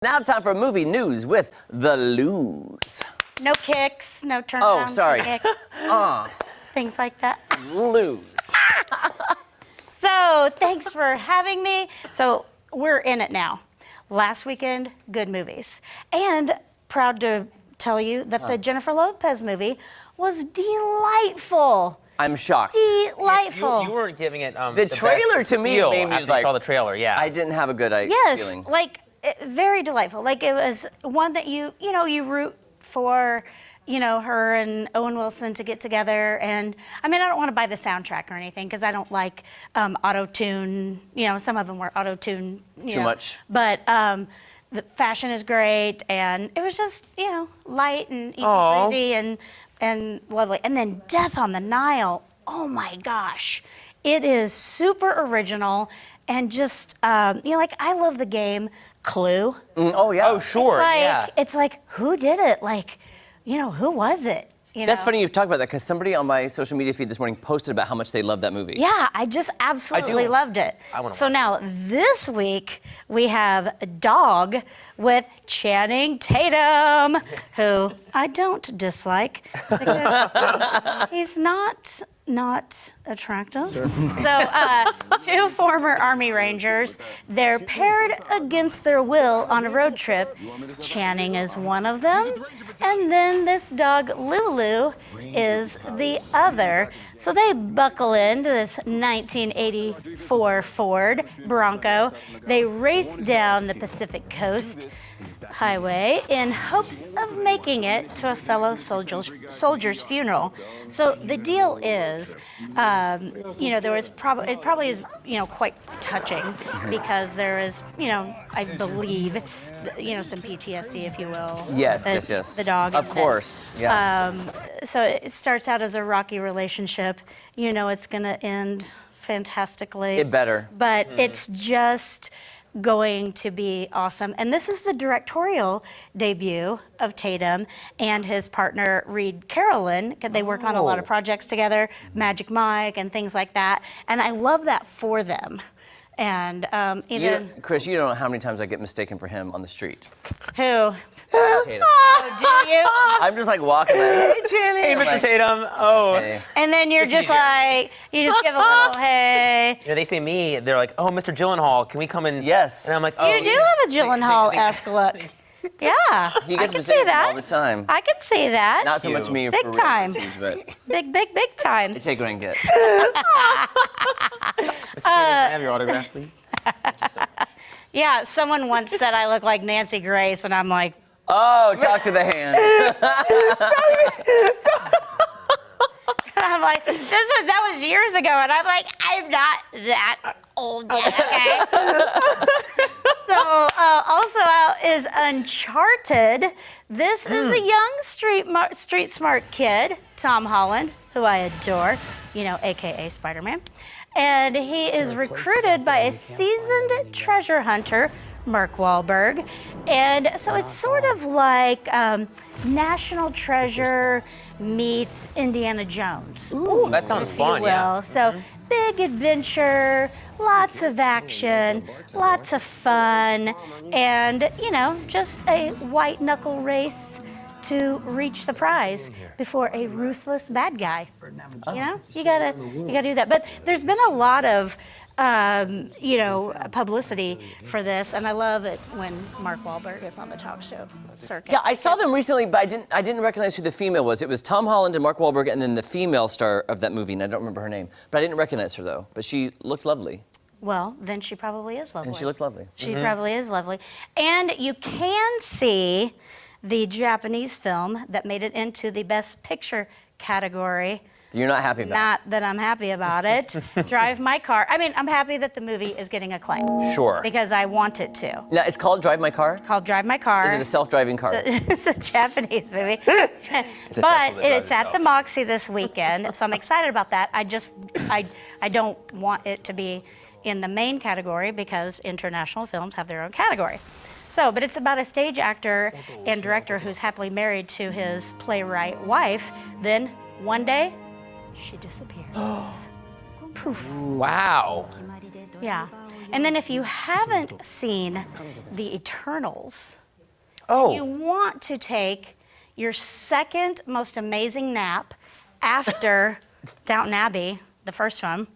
Now time for movie news with the Louz. No kicks, no turn Oh, sorry. Things like that. Louz. So, thanks for having me. So, we're in it now. Last weekend, good movies. And proud to tell you that the Jennifer Lopez movie was delightful. I'm shocked. Delightful. You weren't giving it the trailer to me made me after like, you saw the trailer, yeah. I didn't have a good feeling. Yes, very delightful. Like, it was one that you root for, her and Owen Wilson to get together. And I mean, I don't want to buy the soundtrack or anything because I don't like auto-tune. Some of them were auto-tune. Too much. But the fashion is great, and it was just, light and easy breezy and lovely. And then Death on the Nile. Oh my gosh, it is super original. And just, I love the game Clue. Oh, yeah. Oh, sure, It's like, who did it? Who was it? That's funny you've talked about that because somebody on my social media feed this morning posted about how much they love that movie. Yeah, I just absolutely loved it. So now, this week, we have Dog with Channing Tatum, who I don't dislike because he's not attractive. Sure. So, two former Army Rangers, they're paired against their will on a road trip. Channing is one of them, and then this dog, Lulu, is the other. So they buckle into this 1984 Ford Bronco. They race down the Pacific Coast Highway in hopes of making it to a fellow soldier's funeral. So the deal is, there was it probably is, quite touching because there is, I believe, some PTSD, if you will. Yes. The dog. Of course. Yeah. So it starts out as a rocky relationship. It's going to end fantastically. It better. But it's just going to be awesome. And this is the directorial debut of Tatum and his partner, Reed Carolyn. They work on a lot of projects together, Magic Mike and things like that. And I love that for them. And Chris, you don't know how many times I get mistaken for him on the street. Who? Tatum. Oh, do you? I'm just like walking like, hey, Channing. Hey, Mr. Tatum. Oh. Hey. And then you're just like, you just give a little hey. They say me, they're like, oh, Mr. Gyllenhaal, can we come in? Yes. And I'm like, You do have a Gyllenhaal-esque look. Yeah, He I gets can see mistaken that. all the time. I can see that. Not so much me Big for time. reality, but Big time. I take what I can get. Mr. Tatum, can I have your autograph, please? Yeah, someone once said I look like Nancy Grace, and I'm like, Oh, talk to the hand. I'm like, that was years ago, and I'm like, I'm not that old yet, okay? So also out is Uncharted. This is a young street smart kid, Tom Holland, who I adore, AKA Spider-Man. And he is recruited by a seasoned treasure hunter, Mark Wahlberg. And so it's sort of like National Treasure meets Indiana Jones. Ooh, that sounds fun, yeah. So big adventure, lots of action, lots of fun, and, just a white knuckle race to reach the prize before a ruthless bad guy. You gotta do that. But there's been a lot of publicity for this, and I love it when Mark Wahlberg is on the talk show circuit. Yeah, I saw them recently, but I didn't recognize who the female was. It was Tom Holland and Mark Wahlberg, and then the female star of that movie, and I don't remember her name. But I didn't recognize her though. But she looked lovely. Well, then she probably is lovely. And she looked lovely. She probably is lovely. And you can see the Japanese film that made it into the Best Picture category. You're not happy about it? Not that I'm happy about it. Drive My Car. I mean, I'm happy that the movie is getting acclaim. Sure. Because I want it to. Now, it's called Drive My Car? Called Drive My Car. Is it a self-driving car? It's a Japanese movie. Tesla But that drives it's at itself. the Moxie this weekend, so I'm excited about that. I don't want it to be in the main category because international films have their own category. So, but it's about a stage actor and director who's happily married to his playwright wife. Then one day, she disappears. Poof. Wow. Yeah. And then if you haven't seen The Eternals, Oh. you want to take your second most amazing nap after Downton Abbey, the first one,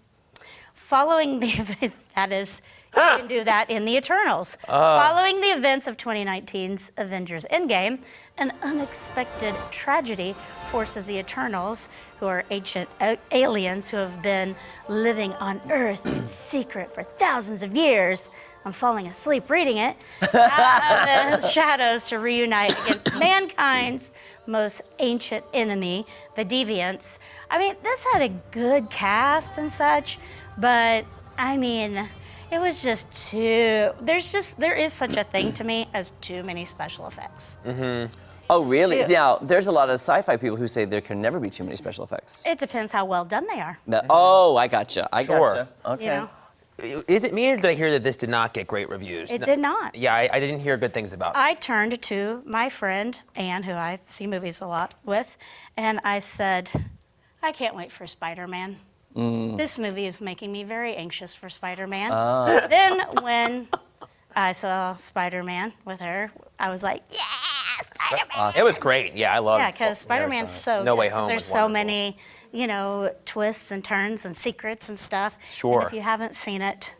following the that is, you can do that in The Eternals. Following the events of 2019's Avengers Endgame, an unexpected tragedy forces the Eternals, who are ancient aliens who have been living on Earth in secret for thousands of years. I'm falling asleep reading it. Out of the shadows to reunite against mankind's most ancient enemy, the Deviants. I mean, this had a good cast and such, but I mean, it was just too. There is such a thing to me as too many special effects. Oh, really? Too. Now, there's a lot of sci-fi people who say there can never be too many special effects. It depends how well done they are. Oh, I gotcha. I Sure. gotcha. Okay. You know, Is it me or did I hear that this did not get great reviews? it did not. Yeah, I didn't hear good things about it. I turned to my friend Anne, who I see movies a lot with, and I said, I can't wait for Spider-Man. This movie is making me very anxious for Spider-Man. Then when I saw Spider-Man with her, I was like, yeah, Spider-Man. It was great. Yeah, I loved it. Yeah, because Spider-Man's so No good, Way 'cause Home there's was so wonderful. many, you know, twists and turns and secrets and stuff. Sure. And if you haven't seen it,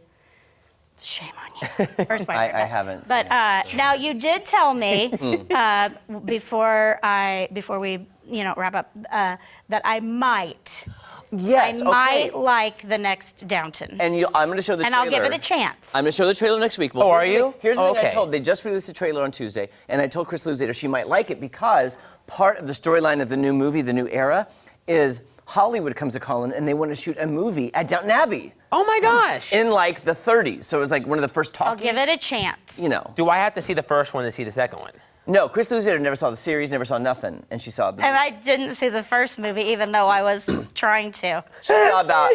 shame on you. Or Spider-Man. I haven't But seen now you did tell me before we wrap up that I might Yes, okay. like the next Downton. And I'm going to show the And trailer. I'll give it a chance. I'm going to show the trailer next week. Well, Oh, are here's the you? thing- Here's the Oh, thing I okay. told. They just released the trailer on Tuesday, and I told Chris Louz-02she might like it because part of the storyline of the new movie, The New Era, is Hollywood comes to Colin and they want to shoot a movie at Downton Abbey Oh my gosh. in like the 30s. So it was like one of the first I'll talkies. give it a chance. You know. Do I have to see the first one to see the second one? No, Chris Louz-02 never saw the series, never saw nothing, and she saw the. And I didn't see the first movie, even though I was trying to. She saw about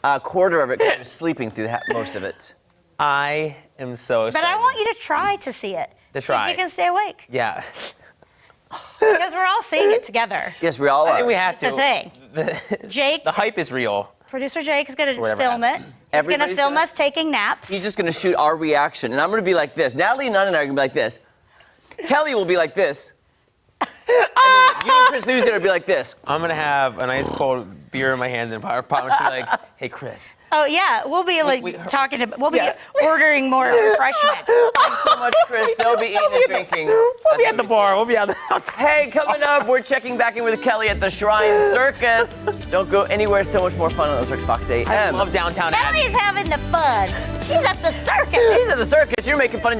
a quarter of it because she was sleeping through most of it. I am so excited. But I want you to try to see it. To See try. if you can stay awake. Yeah. Because we're all seeing it together. Yes, we all are. I think we have It's to. the thing. Jake, The hype is real. producer Jake, is going to Whatever film it. happens. He's going to Everybody's film gonna- us taking naps. He's just gonna shoot our reaction, and I'm gonna be like this. Natalie Nunn and I are gonna be like this. Kelly will be like this. And then you and Chris Louz-02 will be like this. I'm gonna have a nice cold beer in my hand and pop and be like, "Hey, Chris." Oh yeah, we'll be like talking about. We'll be Yeah. ordering more refreshment. Thanks so much, Chris. They'll be eating and drinking. We'll be at the bar. We'll be out the house. Hey, coming up, we're checking back in with Kelly at the Shrine Circus. Don't go anywhere. So much more fun on Ozarks Fox I 8. love downtown Abbey. Ellie's having the fun. She's at the circus. He's at the circus. You're making fun of